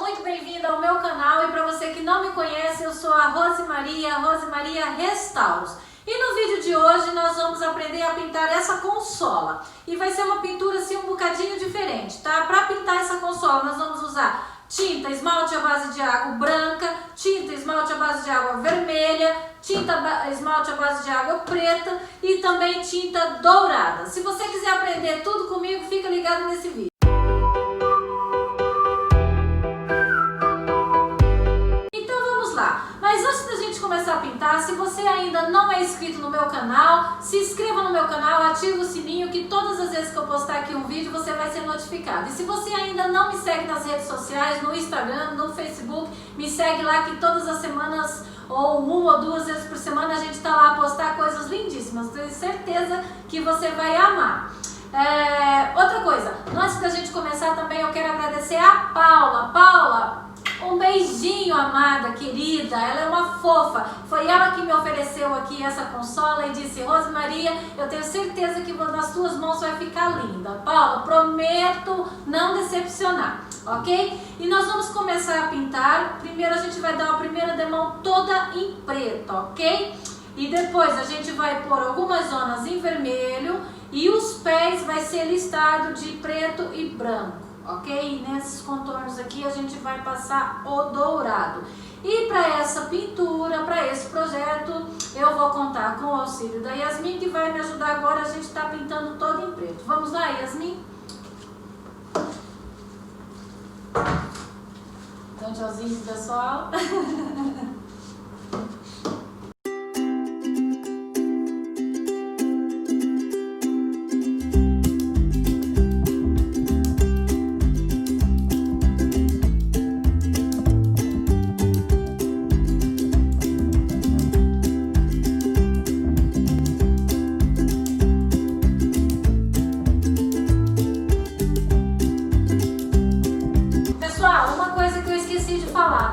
muito bem-vinda ao meu canal e para você que não me conhece, eu sou a Rosemaria Restauros. E no vídeo de hoje nós vamos aprender a pintar essa consola. E vai ser uma pintura assim um bocadinho diferente, tá? Para pintar essa consola nós vamos usar tinta esmalte à base de água branca, tinta esmalte à base de água vermelha, tinta esmalte à base de água preta e também tinta dourada. Se você quiser aprender tudo comigo, fica ligado nesse vídeo. Mas antes da gente começar a pintar, se você ainda não é inscrito no meu canal, se inscreva no meu canal, ative o sininho que todas as vezes que eu postar aqui um vídeo você vai ser notificado. E se você ainda não me segue nas redes sociais, no Instagram, no Facebook, me segue lá que todas as semanas ou uma ou duas vezes por semana a gente tá lá a postar coisas lindíssimas. Tenho certeza que você vai amar. Outra coisa, antes da gente começar também eu quero agradecer a Paula. Paula, um beijinho, amada, querida, ela é uma fofa. Foi ela que me ofereceu aqui essa consola e disse: Rosemaria, eu tenho certeza que nas tuas mãos vai ficar linda. Paula, prometo não decepcionar, ok? E nós vamos começar a pintar. Primeiro a gente vai dar uma primeira demão toda em preto, ok? E depois a gente vai pôr algumas zonas em vermelho e os pés vai ser listado de preto e branco. Ok? E nesses contornos aqui a gente vai passar o dourado. E para essa pintura, para esse projeto, eu vou contar com o auxílio da Yasmin, que vai me ajudar agora. A gente está pintando todo em preto. Vamos lá, Yasmin? Então, tchauzinho, pessoal.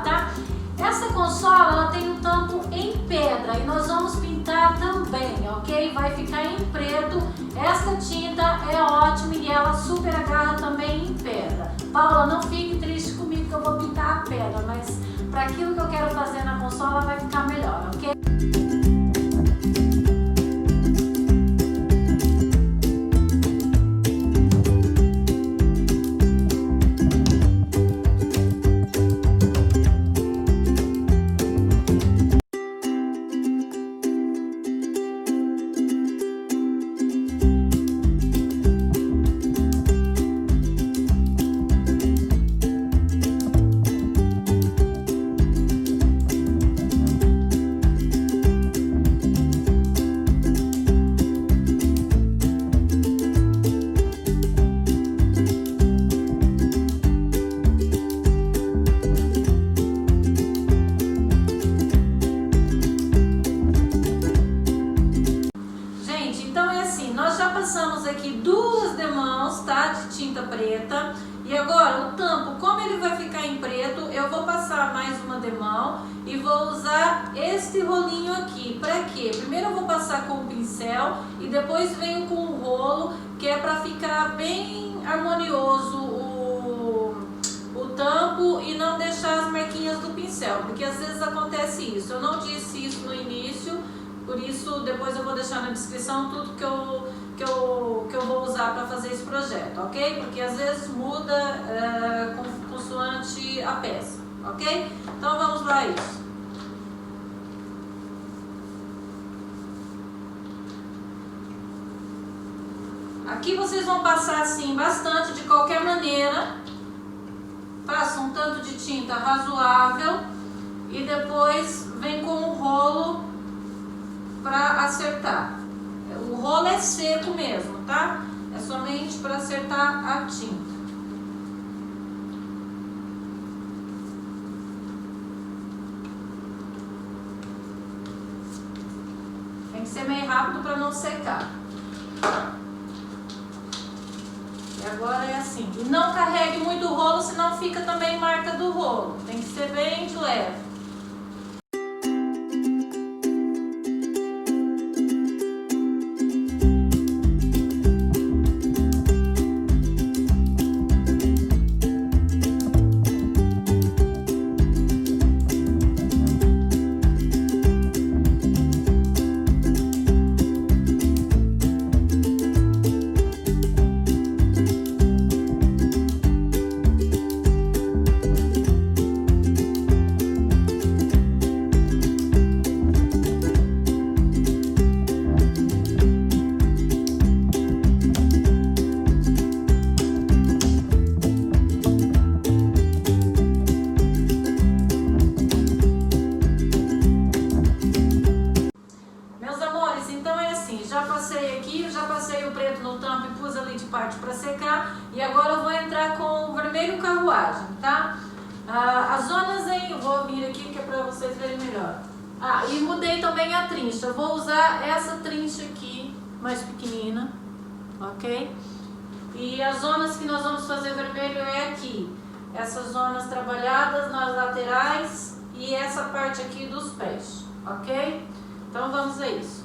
Tá? Essa consola ela tem um tampo em pedra e nós vamos pintar também, ok? Vai ficar em preto. Esta tinta é ótima e ela super agarra também em pedra. Paula, não fique triste comigo que eu vou pintar a pedra, mas para aquilo que eu quero fazer na consola vai ficar melhor, ok? Passamos aqui duas demãos, tá, de tinta preta. E agora o tampo, como ele vai ficar em preto, eu vou passar mais uma demão e vou usar este rolinho aqui. Para quê? Primeiro eu vou passar com o pincel e depois venho com o rolo, que é para ficar bem harmonioso o tampo e não deixar as marquinhas do pincel, porque às vezes acontece isso. Eu não disse isso no início, por isso depois eu vou deixar na descrição tudo que eu vou usar para fazer esse projeto, ok? Porque às vezes muda consoante a peça, ok? Então vamos lá isso. Aqui vocês vão passar assim bastante, de qualquer maneira. Passa um tanto de tinta razoável e depois vem com o rolo para acertar. O rolo é seco mesmo, tá? É somente para acertar a tinta. Tem que ser meio rápido para não secar. E agora é assim. E não carregue muito o rolo, senão fica também marca do rolo. Tem que ser bem de leve. carruagem, tá? As zonas eu vou vir aqui que é para vocês verem melhor. E mudei também a trincha. Eu vou usar essa trincha aqui, mais pequenina, ok? E as zonas que nós vamos fazer vermelho é aqui. Essas zonas trabalhadas nas laterais e essa parte aqui dos pés, ok? Então vamos a isso.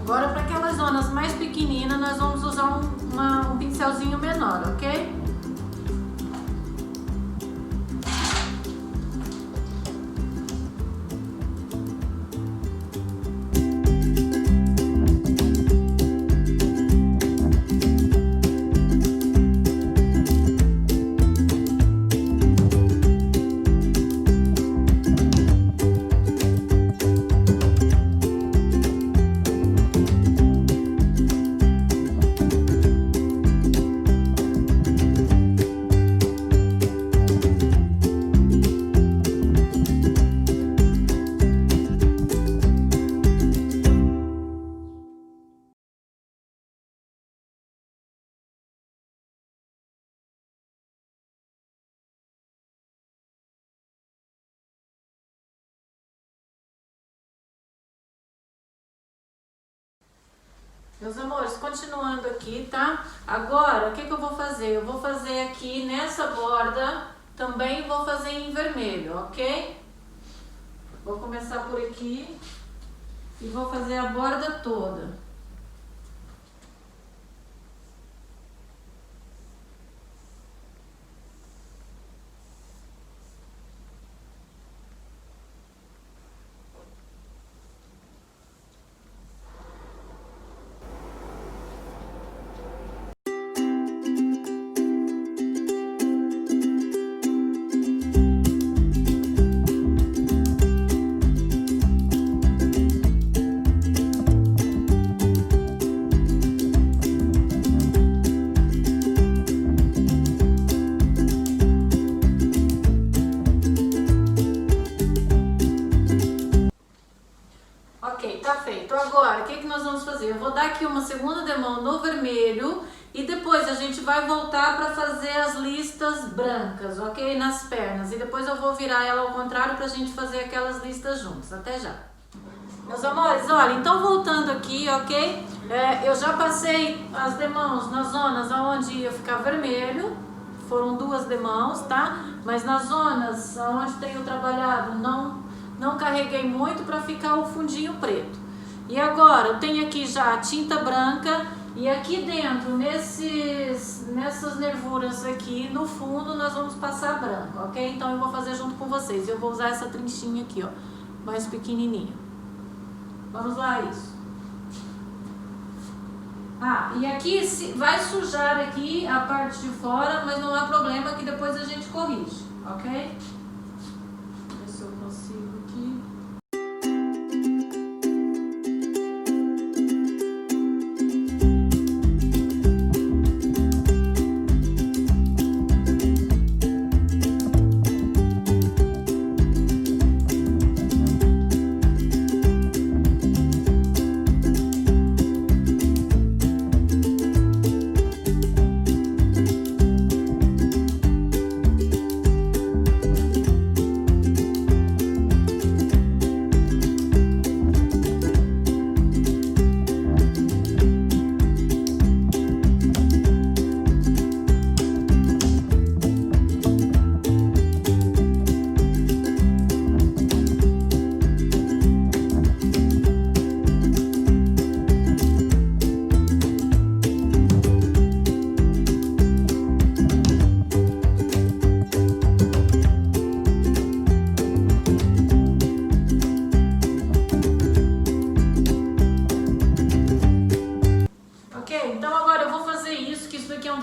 Agora, para aquelas zonas mais pequeninas, nós vamos usar um pincelzinho menor, ok? Meus amores, continuando aqui, tá? Agora, o que eu vou fazer? Eu vou fazer aqui nessa borda, também vou fazer em vermelho, ok? Vou começar por aqui e vou fazer a borda toda. Tá feito. Agora, o que nós vamos fazer? Eu vou dar aqui uma segunda demão no vermelho e depois a gente vai voltar para fazer as listas brancas, ok? Nas pernas. E depois eu vou virar ela ao contrário pra gente fazer aquelas listas juntas. Até já. Meus amores, olha, então voltando aqui, ok? Eu já passei as demãos nas zonas onde ia ficar vermelho. Foram 2 demãos, tá? Mas nas zonas onde tenho trabalhado, não carreguei muito para ficar o fundinho preto. E agora eu tenho aqui já a tinta branca e aqui dentro, nessas nervuras aqui, no fundo nós vamos passar branco, ok? Então eu vou fazer junto com vocês. Eu vou usar essa trinchinha aqui, ó, mais pequenininha. Vamos lá, isso. E aqui vai sujar aqui a parte de fora, mas não há problema que depois a gente corrige, ok?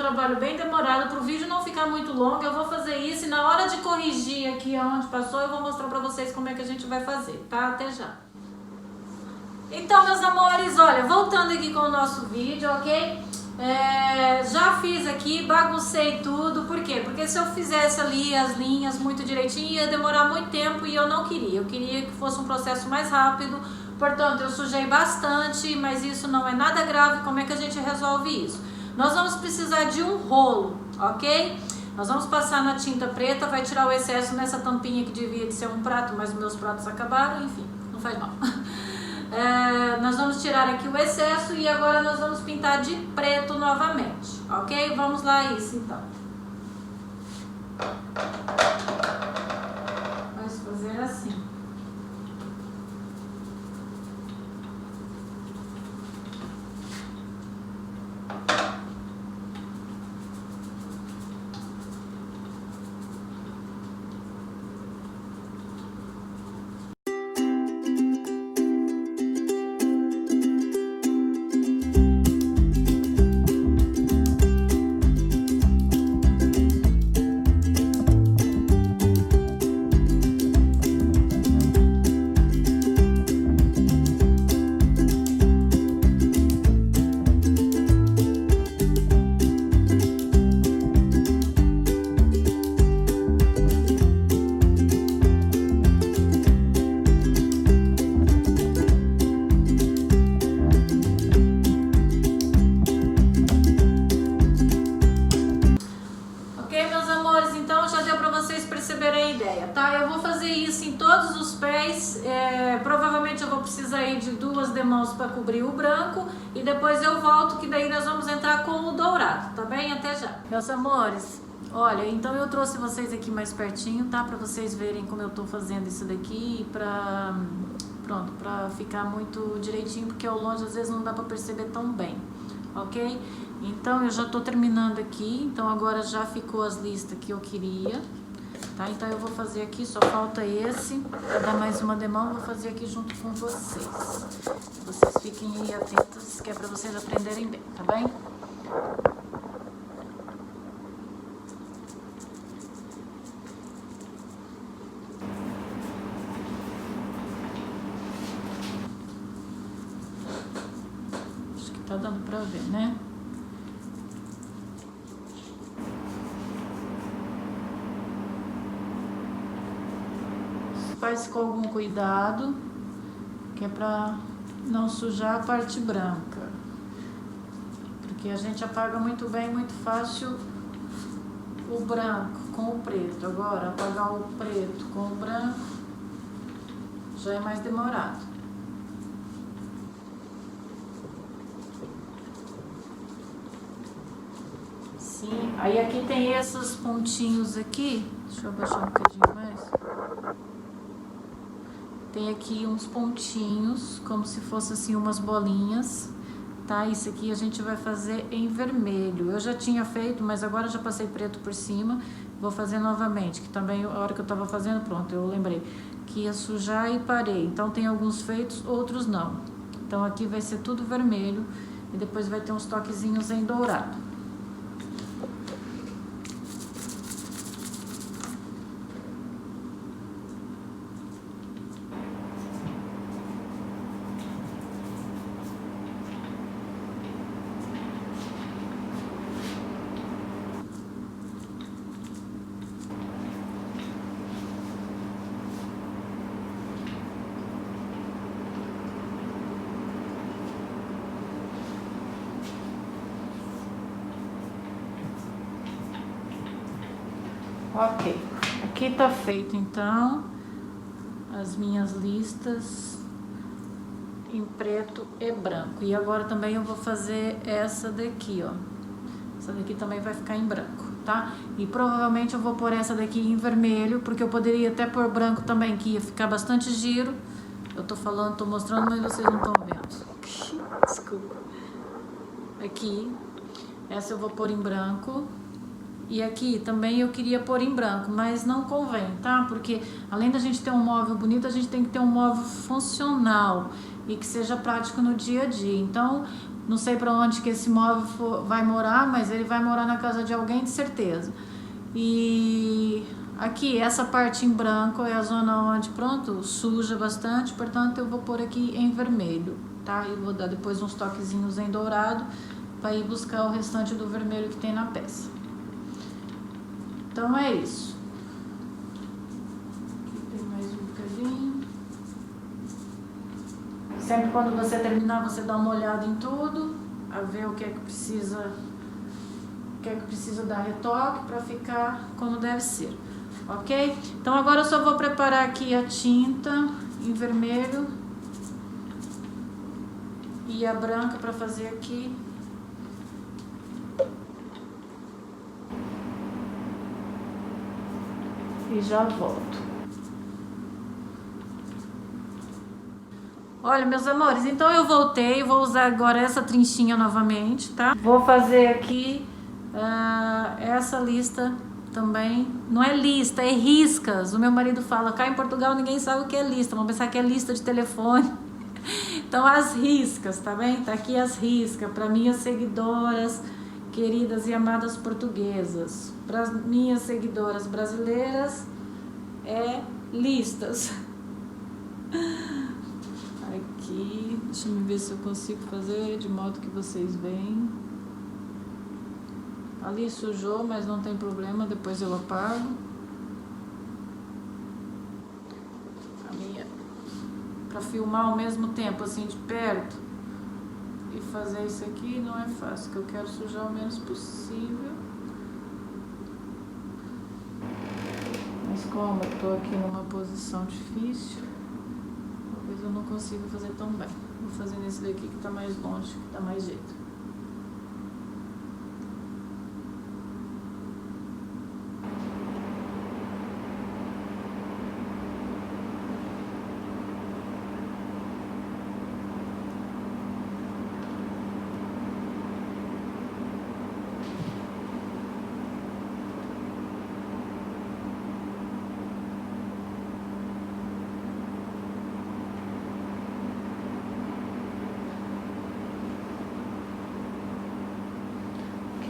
trabalho bem demorado. Para o vídeo não ficar muito longo, eu vou fazer isso. E na hora de corrigir aqui aonde passou, eu vou mostrar para vocês como é que a gente vai fazer, tá? Até já. Então, meus amores, olha, voltando aqui com o nosso vídeo, ok? Já fiz aqui, baguncei tudo. Por quê? Porque se eu fizesse ali as linhas muito direitinho, ia demorar muito tempo e eu não queria. Eu queria que fosse um processo mais rápido. Portanto, eu sujei bastante, mas isso não é nada grave. Como é que a gente resolve isso? Nós vamos precisar de um rolo, ok? Nós vamos passar na tinta preta, vai tirar o excesso nessa tampinha que devia de ser um prato, mas meus pratos acabaram, enfim, não faz mal. Nós vamos tirar aqui o excesso e agora nós vamos pintar de preto novamente, ok? Vamos lá isso então. Vamos fazer assim. Tá? Eu vou fazer isso em todos os pés, provavelmente eu vou precisar aí de 2 demãos para cobrir o branco e depois eu volto que daí nós vamos entrar com o dourado, tá bem? Até já. Meus amores, olha, então eu trouxe vocês aqui mais pertinho, tá? Para vocês verem como eu tô fazendo isso daqui pra ficar muito direitinho, porque ao longe às vezes não dá para perceber tão bem, ok? Então eu já tô terminando aqui, então agora já ficou as listas que eu queria. Tá, então eu vou fazer aqui, só falta esse, vou dar mais uma demão, vou fazer aqui junto com vocês. Vocês fiquem aí atentos, que é pra vocês aprenderem bem, tá bem? Acho que tá dando pra ver, né? Faz com algum cuidado, que é para não sujar a parte branca, porque a gente apaga muito bem, muito fácil o branco com o preto. Agora, apagar o preto com o branco já é mais demorado. Sim, aí aqui tem esses pontinhos aqui, deixa eu abaixar um bocadinho mais. Tem aqui uns pontinhos, como se fosse assim umas bolinhas, tá? Isso aqui a gente vai fazer em vermelho. Eu já tinha feito, mas agora já passei preto por cima. Vou fazer novamente, que também a hora que eu tava fazendo, pronto, eu lembrei que ia sujar e parei. Então tem alguns feitos, outros não. Então aqui vai ser tudo vermelho e depois vai ter uns toquezinhos em dourado. Ok, aqui tá feito então as minhas listas em preto e branco. E agora também eu vou fazer essa daqui, ó. Essa daqui também vai ficar em branco, tá? E provavelmente eu vou pôr essa daqui em vermelho, porque eu poderia até pôr branco também, que ia ficar bastante giro. Eu tô falando, tô mostrando, mas vocês não estão vendo. Desculpa. Aqui, essa eu vou pôr em branco. E aqui também eu queria pôr em branco, mas não convém, tá? Porque além da gente ter um móvel bonito, a gente tem que ter um móvel funcional e que seja prático no dia a dia. Então, Não sei para onde que esse móvel vai morar, mas ele vai morar na casa de alguém de certeza. E aqui, essa parte em branco é a zona onde, pronto, suja bastante, portanto eu vou pôr aqui em vermelho, tá? E vou dar depois uns toquezinhos em dourado para ir buscar o restante do vermelho que tem na peça. Então é isso. Aqui tem mais um bocadinho. Sempre quando você terminar, você dá uma olhada em tudo, a ver o que é que precisa dar retoque para ficar como deve ser, ok? Então agora eu só vou preparar aqui a tinta em vermelho e a branca para fazer aqui. E já volto. Olha, meus amores, então eu voltei, vou usar agora essa trinchinha novamente, tá? Vou fazer aqui essa lista também. Não é lista, é riscas. O meu marido fala, cá em Portugal ninguém sabe o que é lista, vamos pensar que é lista de telefone. Então as riscas, tá bem? Tá aqui as riscas para minhas seguidoras queridas e amadas portuguesas. Para minhas seguidoras brasileiras é listas. Aqui, deixa eu ver se eu consigo fazer de modo que vocês veem. Ali sujou, mas não tem problema, depois eu apago. A minha, para filmar ao mesmo tempo, assim de perto, e fazer isso aqui não é fácil, que eu quero sujar o menos possível. Mas como eu tô aqui numa posição difícil, talvez eu não consiga fazer tão bem. Vou fazer nesse daqui que tá mais longe, que dá mais jeito.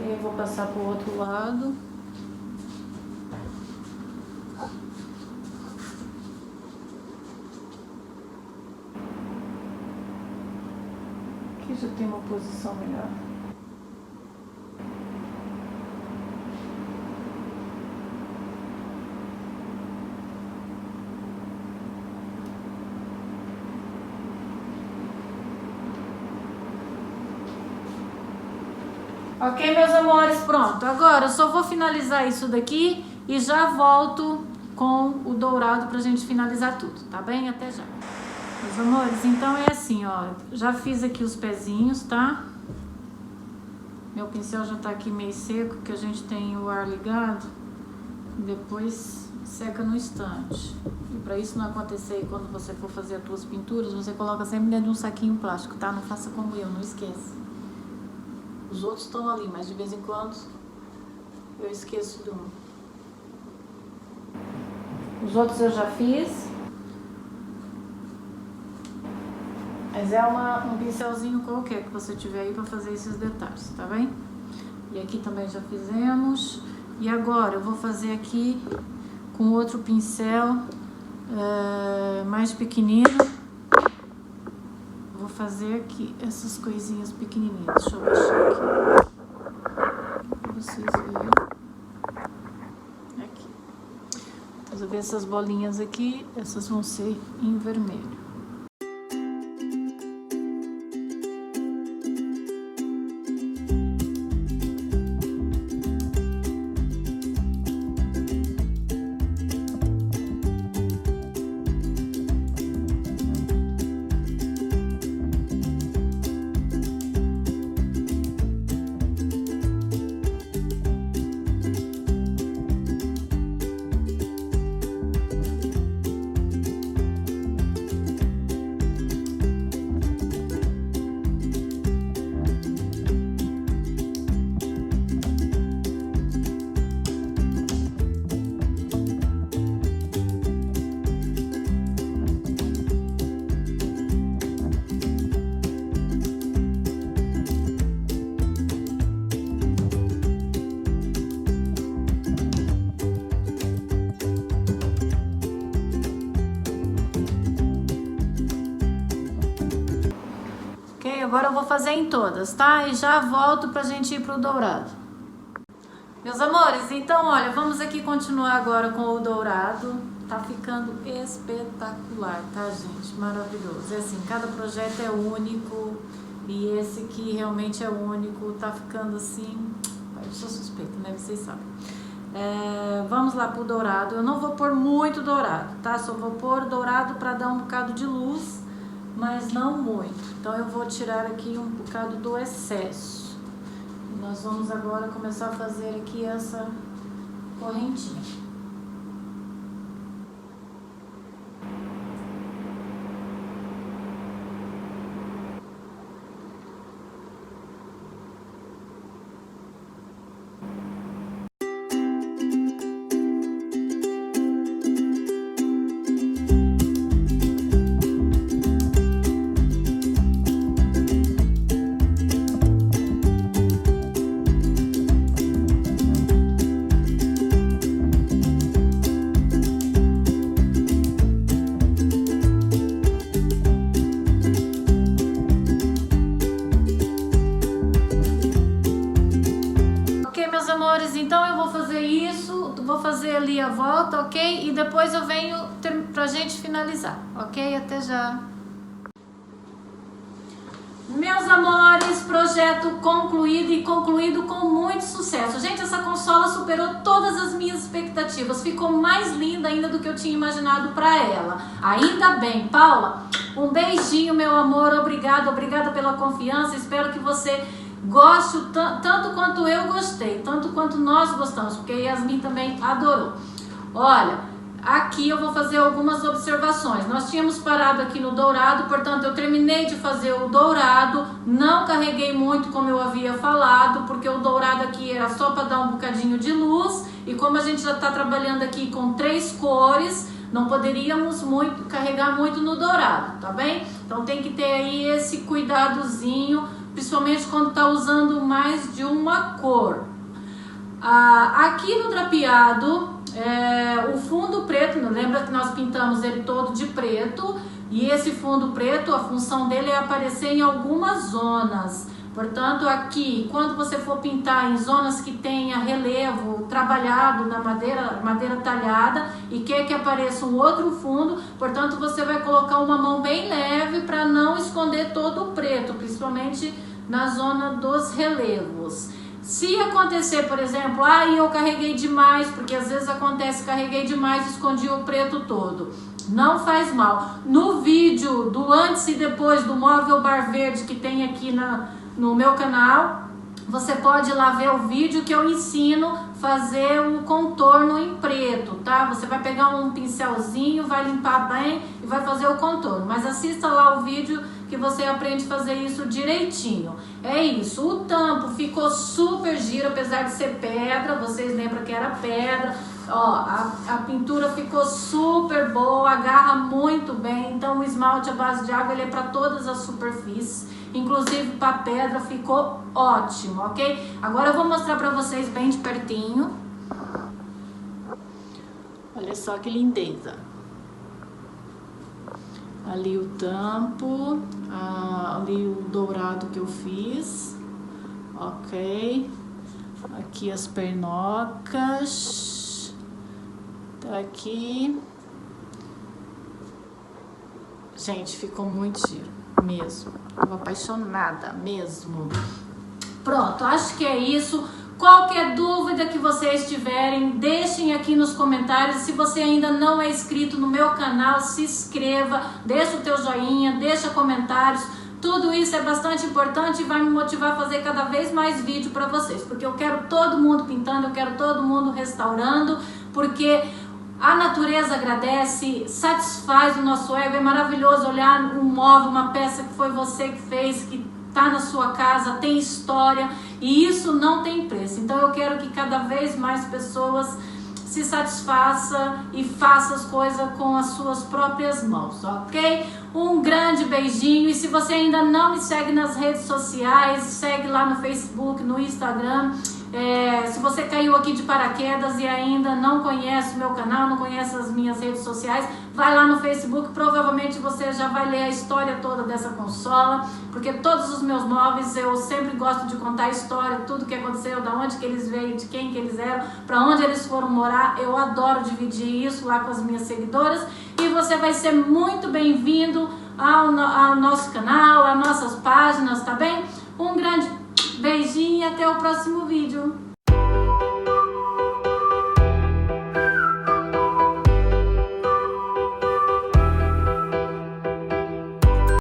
Eu vou passar para o outro lado. Aqui já tem uma posição melhor. Ok, meus amores, pronto. Agora eu só vou finalizar isso daqui e já volto com o dourado pra gente finalizar tudo, tá bem? Até já. Meus amores, então é assim, ó. Já fiz aqui os pezinhos, tá? Meu pincel já tá aqui meio seco, porque a gente tem o ar ligado. E depois seca no instante. E pra isso não acontecer, quando você for fazer as tuas pinturas, você coloca sempre dentro de um saquinho plástico, tá? Não faça como eu, não esqueça. Os outros estão ali, mas de vez em quando eu esqueço de um. Os outros eu já fiz. Mas é um pincelzinho qualquer que você tiver aí para fazer esses detalhes, tá bem? E aqui também já fizemos. E agora eu vou fazer aqui com outro pincel mais pequenino. Vou fazer aqui essas coisinhas pequenininhas. Deixa eu baixar aqui para vocês verem. Aqui. Vou ver essas bolinhas aqui. Essas vão ser em vermelho. agora eu vou fazer em todas, tá? E já volto pra gente ir pro dourado. Meus amores, então, olha, vamos aqui continuar agora com o dourado. Tá ficando espetacular, tá, gente? Maravilhoso. É assim, cada projeto é único e esse aqui realmente é único. Tá ficando assim... Eu sou suspeita, né? Vocês sabem. Vamos lá pro dourado. Eu não vou pôr muito dourado, tá? Só vou pôr dourado pra dar um bocado de luz, mas não muito. Então eu vou tirar aqui um bocado do excesso. E nós vamos agora começar a fazer aqui essa correntinha. Então eu vou fazer isso, vou fazer ali a volta, ok? E depois eu venho pra gente finalizar, ok? Até já! Meus amores, projeto concluído e concluído com muito sucesso. Gente, essa consola superou todas as minhas expectativas. Ficou mais linda ainda do que eu tinha imaginado pra ela. Ainda bem, Paula, um beijinho, meu amor. Obrigada pela confiança. Espero que você goste tanto quanto eu gostei, tanto quanto nós gostamos, porque a Yasmin também adorou. Olha, aqui eu vou fazer algumas observações. Nós tínhamos parado aqui no dourado, portanto eu terminei de fazer o dourado, não carreguei muito como eu havia falado, porque o dourado aqui era só para dar um bocadinho de luz, e como a gente já está trabalhando aqui com 3 cores, não poderíamos carregar muito no dourado, tá bem? Então tem que ter aí esse cuidadozinho, principalmente quando está usando mais de uma cor. Aqui no drapeado, o fundo preto, lembra que nós pintamos ele todo de preto, e esse fundo preto, a função dele é aparecer em algumas zonas. Portanto, aqui, quando você for pintar em zonas que tenha relevo trabalhado na madeira talhada e quer que apareça um outro fundo, portanto, você vai colocar uma mão bem leve para não esconder todo o preto, principalmente na zona dos relevos. Se acontecer, por exemplo, eu carreguei demais, porque às vezes acontece, carreguei demais e escondi o preto todo. Não faz mal. No vídeo do antes e depois do móvel bar verde que tem aqui no meu canal, você pode ir lá ver o vídeo que eu ensino fazer o contorno em preto, tá? Você vai pegar um pincelzinho, vai limpar bem e vai fazer o contorno. Mas assista lá o vídeo que você aprende a fazer isso direitinho. É isso. O tampo ficou super giro, apesar de ser pedra. Vocês lembram que era pedra. Ó, a pintura ficou super boa, agarra muito bem. Então o esmalte à base de água ele é para todas as superfícies, inclusive para pedra, ficou ótimo, ok? Agora eu vou mostrar para vocês bem de pertinho. Olha só que lindeza. Ali o tampo, ali o dourado que eu fiz, ok? Aqui as pernocas, tá aqui. Gente, ficou muito giro, mesmo. Tô apaixonada mesmo. Pronto, acho que é isso. Qualquer dúvida que vocês tiverem, deixem aqui nos comentários. Se você ainda não é inscrito no meu canal, se inscreva, deixa o teu joinha, deixa comentários. Tudo isso é bastante importante e vai me motivar a fazer cada vez mais vídeo para vocês, porque eu quero todo mundo pintando, eu quero todo mundo restaurando, porque a natureza agradece, satisfaz o nosso ego. É maravilhoso olhar um móvel, uma peça que foi você que fez, que está na sua casa, tem história, e isso não tem preço. Então eu quero que cada vez mais pessoas se satisfaçam e façam as coisas com as suas próprias mãos, ok? Um grande beijinho, e se você ainda não me segue nas redes sociais, segue lá no Facebook, no Instagram. Se você caiu aqui de paraquedas e ainda não conhece o meu canal, não conhece as minhas redes sociais, vai lá no Facebook, provavelmente você já vai ler a história toda dessa consola, porque todos os meus móveis eu sempre gosto de contar a história, tudo que aconteceu, da onde que eles veio, de quem que eles eram, para onde eles foram morar. Eu adoro dividir isso lá com as minhas seguidoras e você vai ser muito bem-vindo ao nosso canal, às nossas páginas, tá bem? Um grande beijinho e até o próximo vídeo.